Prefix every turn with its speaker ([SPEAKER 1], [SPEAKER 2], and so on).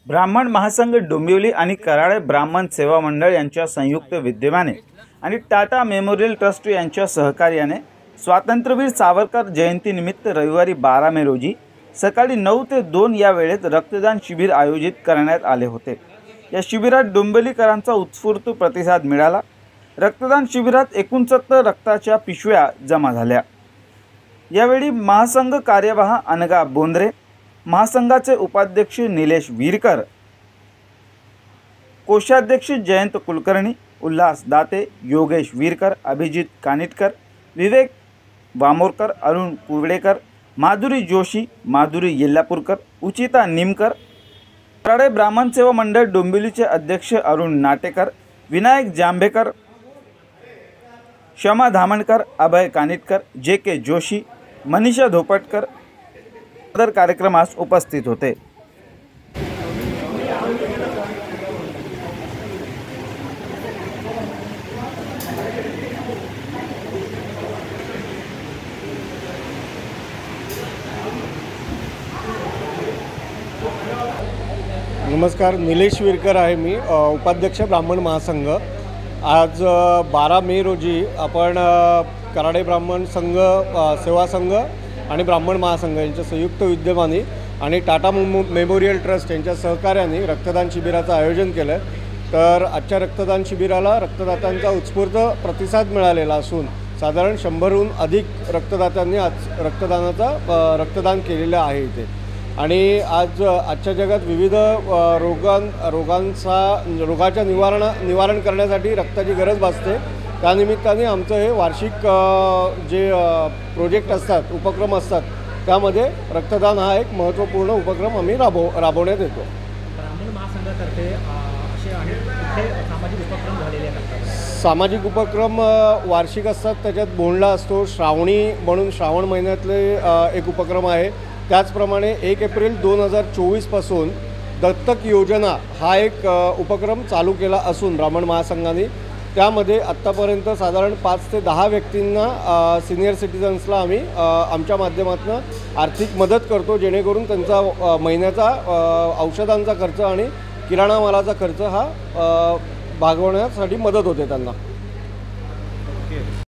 [SPEAKER 1] ब्राह्मण महासंघ डोंबिवली आणि कराळे ब्राह्मण सेवा मंडळ यांच्या संयुक्त विद्यमाने आणि टाटा मेमोरियल ट्रस्ट यांच्या सहकार्याने स्वातंत्र्यवीर सावरकर जयंतीनिमित्त रविवारी 12 मे रोजी सकाळी 9 ते 2 या वेळेत रक्तदान शिबिर आयोजित करण्यात आले होते। या शिबिरात डोंबिवलीकरांचा उत्स्फूर्त प्रतिसाद मिळाला। रक्तदान शिबिरात 69 रक्ताच्या पिशव्या जमा झाल्या। यावेळी महासंघ कार्यवाह अनगा बोंद्रे, महासंघाचे उपाध्यक्ष निलेश वीरकर, कोषाध्यक्ष जयंत कुलकर्णी, उल्हास दाते, योगेश वीरकर, अभिजित कानिटकर, विवेक वामोरकर, अरुण कुवडेकर, माधुरी जोशी, माधुरी येल्लापूरकर, उचिता निमकर, कराळे ब्राह्मण सेवा मंडळ डोंबिवलीचे अध्यक्ष अरुण नाटेकर, विनायक जांभेकर, शमा धामणकर, अभय कानिटकर, जे जोशी, मनीषा धोपटकर इतर कार्यक्रमास उपस्थित होते।
[SPEAKER 2] नमस्कार, निलेश वीरकर आहे मी, उपाध्यक्ष ब्राह्मण महासंघ। आज 12 मे रोजी आपण कराळे ब्राह्मण संघ, सेवा संघ आणि ब्राह्मण महासंघ यांच्या संयुक्त विद्यमाने आणि टाटा मेमोरियल ट्रस्ट यांच्या सहकार्याने रक्तदान शिबिराचं आयोजन केलं आहे। तर आजच्या रक्तदान शिबिराला रक्तदात्यांचा उत्स्फूर्त प्रतिसाद मिळालेला असून साधारण 100हून अधिक रक्तदात्यांनी आज रक्तदान केलेलं आहे इथे। आणि आजच्या जगात विविध रोगाच्या निवारण करण्यासाठी रक्ताची गरज भासते। त्यानिमित्ताने आमचं हे वार्षिक जे प्रोजेक्ट असतात, उपक्रम असतात, त्यामध्ये रक्तदान हा एक महत्त्वपूर्ण उपक्रम आम्ही राबवण्यात येतो।
[SPEAKER 3] ब्राह्मण महासंघातर्फे असे अनेक सामाजिक उपक्रम झालेले आहेत।
[SPEAKER 2] सामाजिक उपक्रम वार्षिक असतात, त्याच्यात बोंडला असतो, श्रावणी म्हणून श्रावण महिन्यातले एक उपक्रम आहे। त्याचप्रमाणे 1 एप्रिल 2024 पासून दत्तक योजना हा एक उपक्रम चालू केला असून ब्राह्मण महासंघाने त्यामध्ये आत्तापर्यंत साधारण 5 ते 10 व्यक्तींना, सिनियर सिटीजन्सला आम्ही आमच्या माध्यमातून आर्थिक मदत करतो, जेणेकरून त्यांचा महिन्याचा औषधांचा खर्च आणि किराणा मालाचा खर्च हा भागवण्यासाठी मदत होते त्यांना।